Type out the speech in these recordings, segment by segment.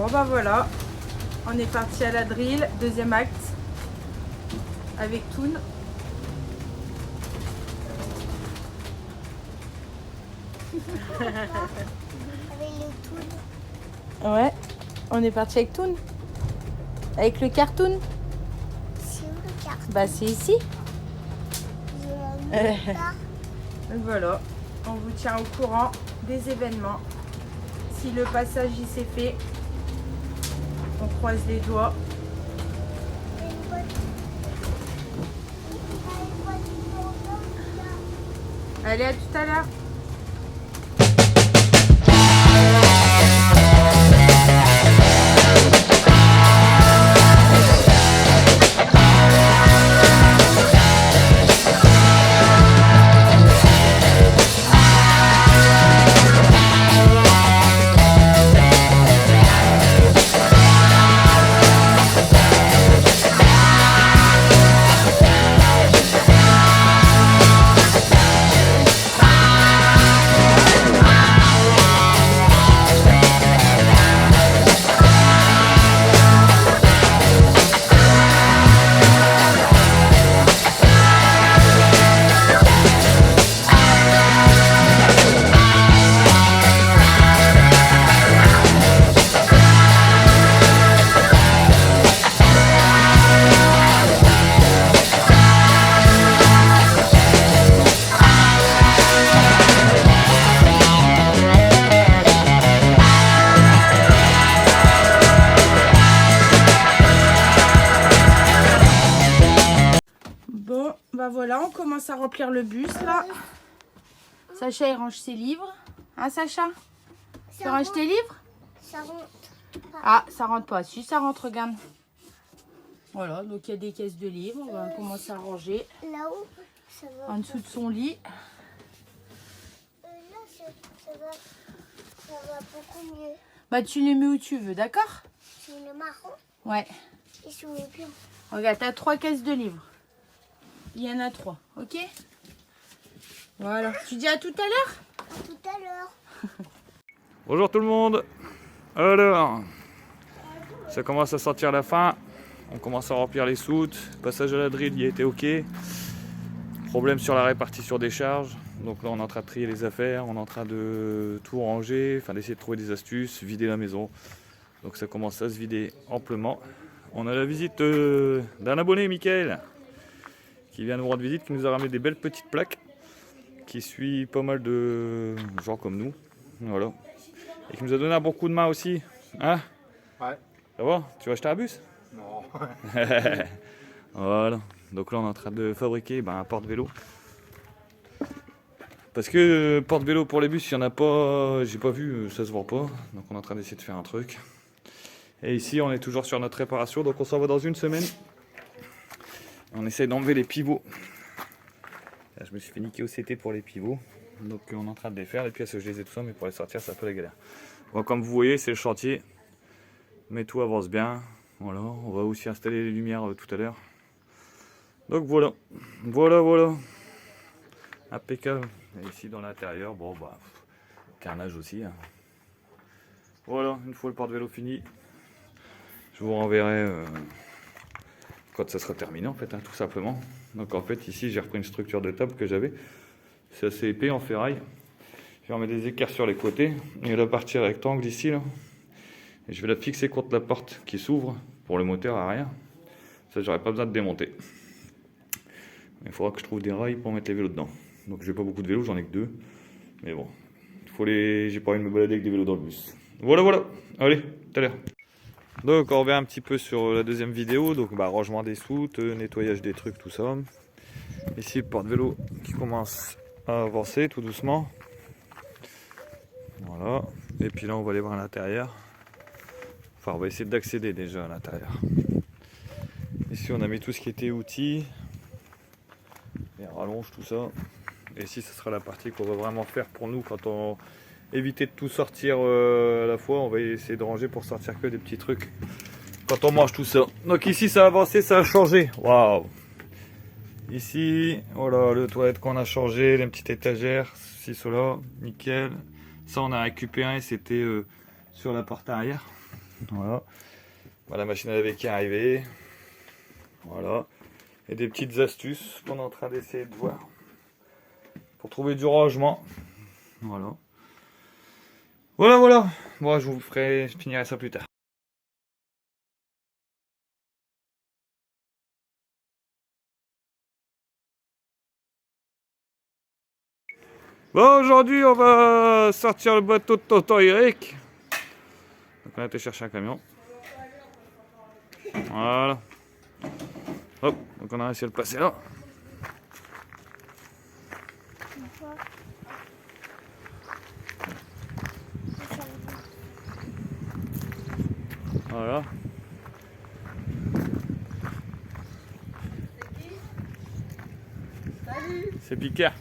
Bon bah voilà, on est parti à la drill, deuxième acte, avec Toon. Avec le Toon. Ouais, on est parti avec Toon. Avec le cartoon. C'est où le carton? Bah c'est ici. Je l'ai mis là. Donc voilà, on vous tient au courant des événements. Si le passage y s'est fait, on croise les doigts. Allez, à tout à l'heure. Bon, bah voilà, on commence à remplir le bus là. Sacha, il range ses livres. Hein, Sacha? Tu ranges tes livres? Ça rentre. Ah, ça rentre pas. Si, ça rentre, regarde. Voilà, donc il y a des caisses de livres. On va commencer à ranger Là-haut, ça va. en dessous de son lit. Là, ça va beaucoup mieux. Bah, tu les mets où tu veux, d'accord? Sur le marron Ouais. et sur le blanc. Regarde, t'as 3 caisses de livres. Il y en a 3, ok? Voilà. Tu dis à tout à l'heure? À tout à l'heure. Bonjour tout le monde. Alors, ça commence à sentir la fin. On commence à remplir les soutes. Passage à la drill, il a été ok. Problème sur la répartition des charges. Donc là, on est en train de trier les affaires. On est en train de tout ranger. Enfin, d'essayer de trouver des astuces, vider la maison. Donc ça commence à se vider amplement. On a la visite d'un abonné, Mickaël, qui vient nous rendre visite, qui nous a ramené des belles petites plaques, qui suit pas mal de gens comme nous. Voilà. Et qui nous a donné un bon coup de main aussi. Hein? Ouais. Ça va? Tu vas acheter un bus? Non. Voilà. Donc là, on est en train de fabriquer un porte-vélo. Parce que porte-vélo pour les bus, il n'y en a pas, j'ai pas vu, ça se vend pas. Donc on est en train d'essayer de faire un truc. Et ici, on est toujours sur notre réparation, donc on s'en va dans une semaine. On essaye d'enlever les pivots. Là, je me suis fait niquer au CT pour les pivots. Donc on est en train de les faire, les pièces je les ai tout ça, mais pour les sortir c'est un peu la galère. Bon, comme vous voyez, c'est le chantier. Mais tout avance bien. Voilà, on va aussi installer les lumières tout à l'heure. Donc voilà. Voilà. Impeccable. Et ici dans l'intérieur, bon bah, carnage aussi. Hein. Voilà, une fois le porte-vélo fini, je vous renverrai quand ça sera terminé en fait, hein, tout simplement. Donc en fait ici j'ai repris une structure de table que j'avais. C'est assez épais en ferraille. Je vais remettre des écarts sur les côtés. Et la partie rectangle ici là. Et je vais la fixer contre la porte qui s'ouvre pour le moteur arrière. Ça j'aurai pas besoin de démonter. Il faudra que je trouve des rails pour mettre les vélos dedans. Donc j'ai pas beaucoup de vélos, j'en ai que 2. Mais bon, j'ai pas envie de me balader avec des vélos dans le bus. Voilà. Allez, tout à l'heure. Donc on revient un petit peu sur la deuxième vidéo. Donc rangement des soutes, nettoyage des trucs, tout ça. Ici le porte-vélo qui commence à avancer tout doucement. Voilà. Et puis là on va aller voir à l'intérieur. Enfin on va essayer d'accéder déjà à l'intérieur. Ici on a mis tout ce qui était outils. Les rallonges, tout ça. Et ici ce sera la partie qu'on va vraiment faire pour nous quand on éviter de tout sortir à la fois. On va essayer de ranger pour sortir que des petits trucs quand on mange tout ça. Donc ici ça a avancé, ça a changé. Waouh! Ici, voilà le toilette qu'on a changé, les petites étagères, ceci, cela, nickel. Ça on a récupéré, c'était sur la porte arrière. Voilà. Voilà, la machine à laver qui est arrivée. Voilà. Et des petites astuces qu'on est en train d'essayer de voir. Pour trouver du rangement. Voilà. Voilà. Bon, je finirai ça plus tard. Bon, aujourd'hui, on va sortir le bateau de tonton Eric. Donc, on a été chercher un camion. Voilà. Hop, donc on a réussi à le placer là. Voilà. C'est Picard.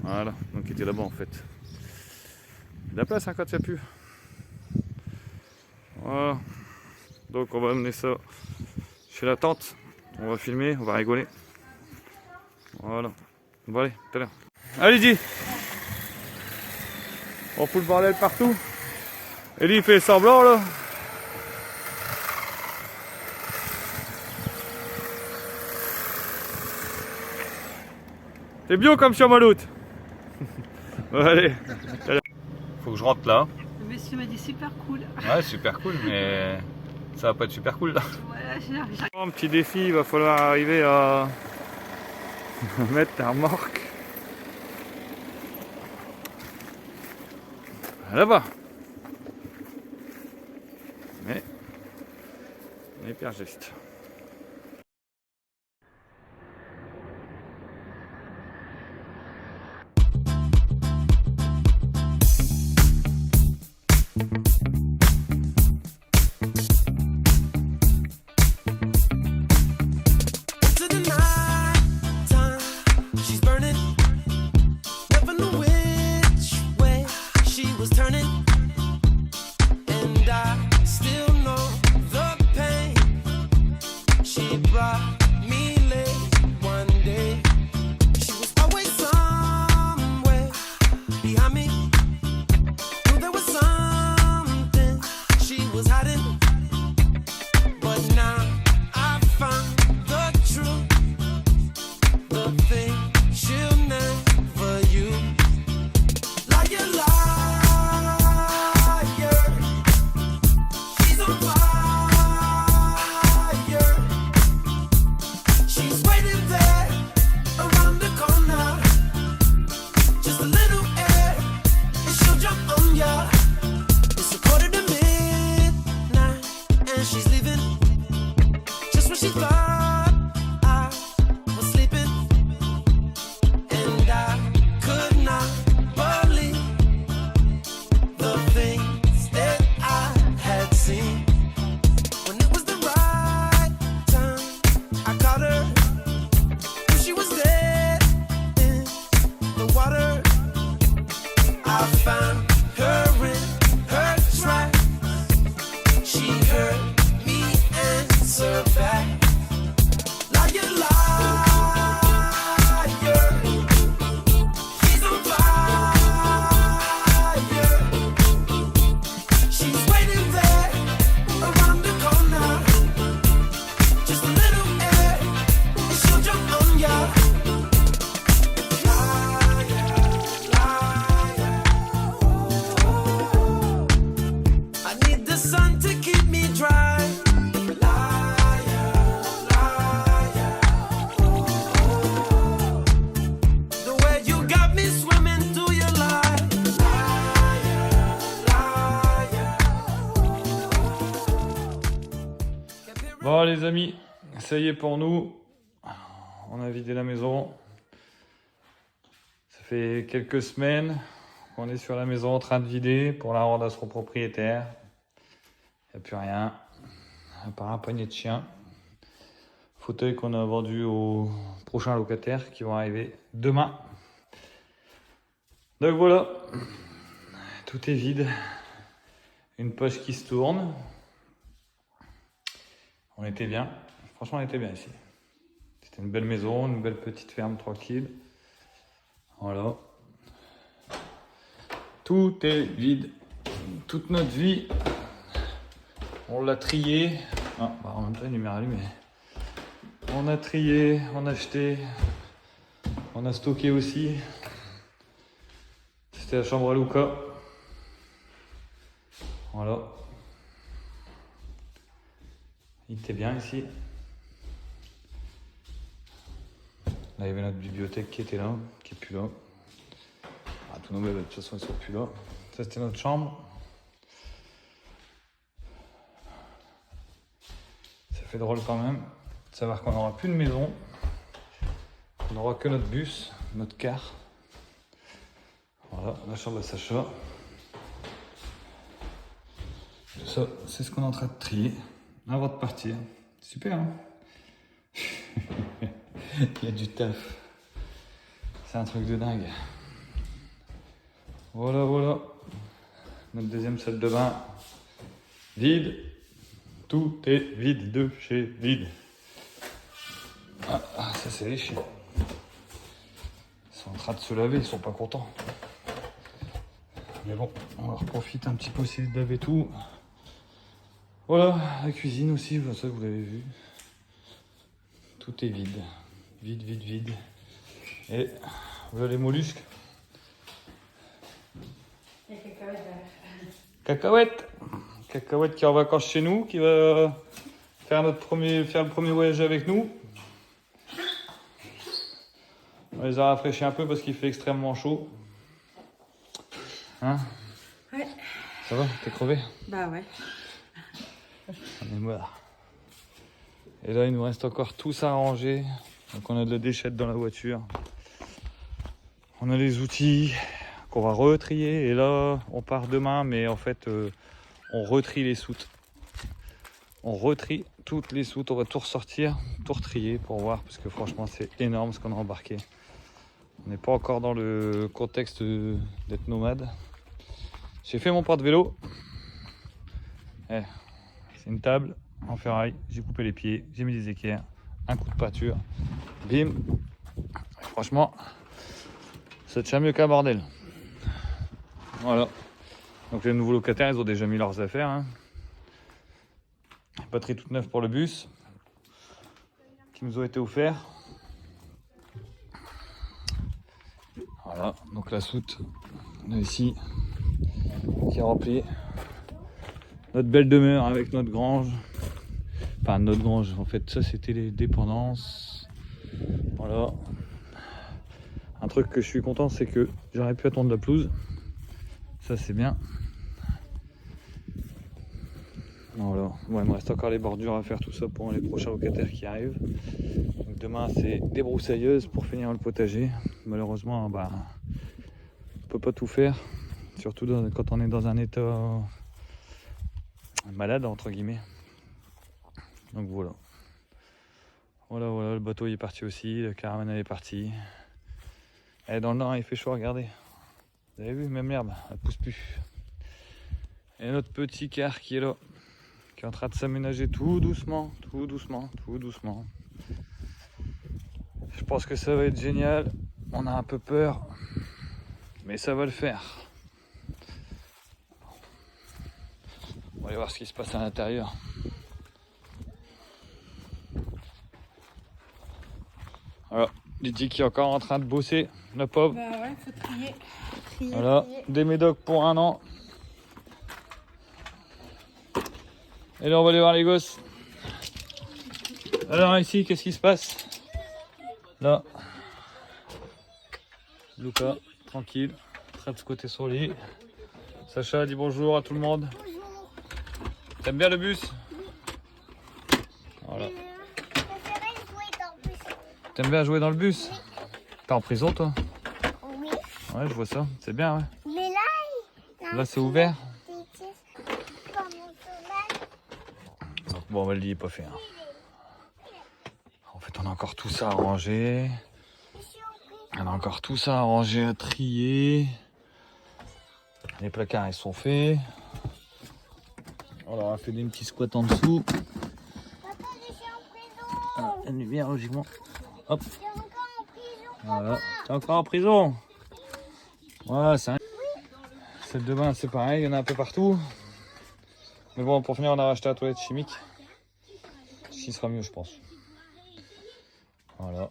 Voilà, donc il était là-bas en fait. Il y a de la place hein, quand il n'y a plus. Voilà. Donc on va amener ça chez la tante. On va filmer, on va rigoler. Voilà. Bon allez, tout à l'heure. Allez-y. On fout le bordel partout. Et lui il fait semblant là. C'est bio comme chamaloute. Allez. Faut que je rentre là. Le monsieur m'a dit super cool. Ouais, super cool, mais ça va pas être super cool là. Voilà, j'arrive. Un petit défi, il va falloir arriver à mettre la remorque là-bas. Mais on est hyper juste. Bon les amis, ça y est pour nous, on a vidé la maison, ça fait quelques semaines qu'on est sur la maison en train de vider pour la rendre à son propriétaire, il n'y a plus rien, à part un panier de chiens, fauteuil qu'on a vendu aux prochains locataires qui vont arriver demain. Donc voilà, tout est vide, une poche qui se tourne. On était bien, franchement on était bien ici. C'était une belle maison, une belle petite ferme tranquille. Voilà. Tout est vide. toute notre vie, on l'a trié. Ah, bah en même temps, il est lumière allumée. On a trié, on a acheté, on a stocké aussi. C'était la chambre à Luca. Voilà. Il était bien ici. Là, il y avait notre bibliothèque qui était là, qui est plus là. Ah, tous nos meubles, de toute façon, ils sont plus là. Ça, c'était notre chambre. Ça fait drôle quand même de savoir qu'on n'aura plus de maison. On n'aura que notre bus, notre car. Voilà, la chambre à Sacha. Tout ça, c'est ce qu'on est en train de trier avant de partir. Super, hein? Il y a du taf. C'est un truc de dingue. Voilà, voilà. Notre deuxième salle de bain. Vide. Tout est vide de chez vide. Ah, ça c'est les chiens. Ils sont en train de se laver, ils sont pas contents. Mais bon, on leur profite un petit peu aussi de laver tout. Voilà, la cuisine aussi, ça vous l'avez vu. Tout est vide. Vide, vide, vide. Et voilà les mollusques. Il y a cacahuète derrière. Cacahuète. Cacahuète qui est en vacances chez nous, qui va faire le premier voyage avec nous. On les a rafraîchis un peu parce qu'il fait extrêmement chaud. Hein? Ouais. Ça va? T'es crevé? Bah ouais. On est mort. Et là, il nous reste encore tout ça à ranger. Donc on a de la déchette dans la voiture. On a les outils qu'on va retrier. Et là, on part demain, mais en fait, on retrie les soutes. On retrie toutes les soutes. On va tout ressortir, tout retrier pour voir. Parce que franchement, c'est énorme ce qu'on a embarqué. On n'est pas encore dans le contexte d'être nomade. J'ai fait mon porte-vélo. C'est une table en ferraille. J'ai coupé les pieds. J'ai mis des équerres. Un coup de peinture. Bim. Et franchement, ça tient mieux qu'un bordel. Voilà. Donc les nouveaux locataires, ils ont déjà mis leurs affaires. Hein. Batterie toute neuve pour le bus. Qui nous ont été offerts. Voilà. Donc la soute. On a ici. Qui est remplie. Notre belle demeure avec notre grange. Enfin notre grange. En fait ça c'était les dépendances. Voilà. Un truc que je suis content, c'est que j'aurais pu attendre la pelouse. Ça c'est bien. Voilà. Ouais, il me reste encore les bordures à faire, tout ça pour les prochains locataires qui arrivent. Donc demain c'est débroussailleuse pour finir le potager. Malheureusement, bah, on peut pas tout faire. Surtout quand on est dans un état malade entre guillemets. Donc voilà. Voilà, le bateau il est parti aussi, la caravane elle est partie. Et dans le nord il fait chaud, regardez. Vous avez vu, même l'herbe, elle pousse plus. Et notre petit car qui est là, qui est en train de s'aménager tout doucement, tout doucement, tout doucement. Je pense que ça va être génial. On a un peu peur, mais ça va le faire. On va aller voir ce qui se passe à l'intérieur. Voilà, Didi qui est encore en train de bosser, la pauvre. Bah ouais, faut trier. Voilà, des médocs pour 1 an. Et là on va aller voir les gosses. Alors ici, qu'est-ce qui se passe? Là, Luca, tranquille, traite ce côté sur le lit. Sacha dit bonjour à tout le monde. T'aimes bien le bus? Voilà. T'aimes bien jouer dans le bus? T'es en prison toi? Oui. Ouais, je vois ça, c'est bien, ouais. Mais Là c'est ouvert. Pas mon cheval. Donc, bon, le lit n'est pas fait. Hein. En fait, on a encore tout ça à ranger. On a encore tout ça à ranger, à trier. Les placards, ils sont faits. On a fait des petits squats en dessous. Papa, je suis en prison. Une lumière, logiquement. Hop, Je suis encore en prison. voilà. T'es encore en prison? Ouais, Celle de bain, c'est pareil, il y en a un peu partout. Mais bon, pour finir, on a racheté la toilette chimique. Ce qui sera mieux, je pense. Voilà.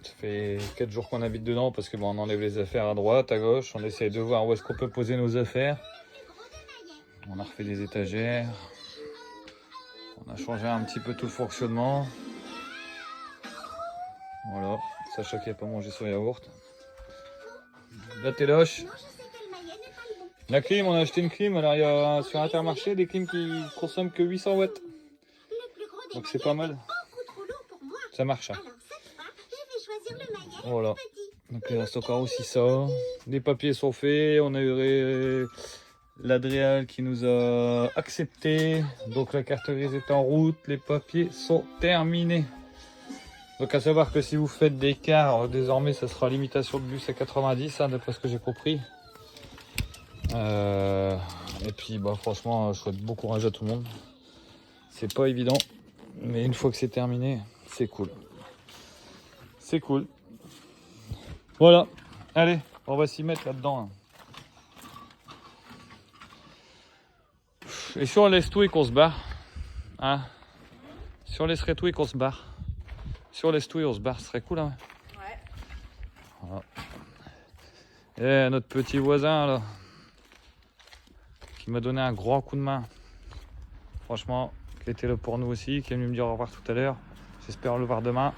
Ça fait 4 jours qu'on habite dedans parce que bon, on enlève les affaires à droite, à gauche. On essaye de voir où est-ce qu'on peut poser nos affaires. On a refait des étagères. On a changé un petit peu tout le fonctionnement. Voilà. Sacha qui n'a pas mangé son yaourt. La téloche. La clim, on a acheté une clim. Alors il y a sur Intermarché des clims qui consomment que 800 watts. Donc c'est pas mal. Ça marche. Hein. Voilà. Donc il reste encore aussi ça. Les papiers sont faits. On a eu l'Adréal qui nous a accepté. Donc la carte grise est en route. Les papiers sont terminés. Donc à savoir que si vous faites des cars, désormais ça sera limitation de bus à 90, hein, d'après ce que j'ai compris. Et puis bah franchement je souhaite bon courage à tout le monde. C'est pas évident, mais une fois que c'est terminé, c'est cool. C'est cool. Voilà, allez, on va s'y mettre là-dedans. Et si on laisse tout et qu'on se barre, hein, si on laisserait tout et qu'on se barre, si on laisse tout et on se barre, ce serait cool, hein. Ouais. Voilà. Et notre petit voisin là, qui m'a donné un grand coup de main. Franchement, qui était là pour nous aussi, qui est venu me dire au revoir tout à l'heure. J'espère le voir demain.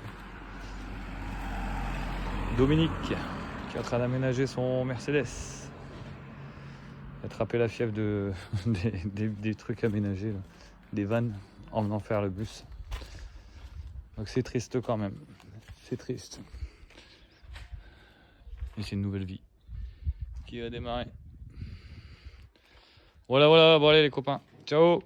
Dominique, qui est en train d'aménager son Mercedes. Il a attrapé la fièvre des trucs aménagés, là. Des vannes, en venant faire le bus. Donc c'est triste quand même. C'est triste. Et c'est une nouvelle vie qui va démarrer. Voilà, voilà, bon allez les copains. Ciao!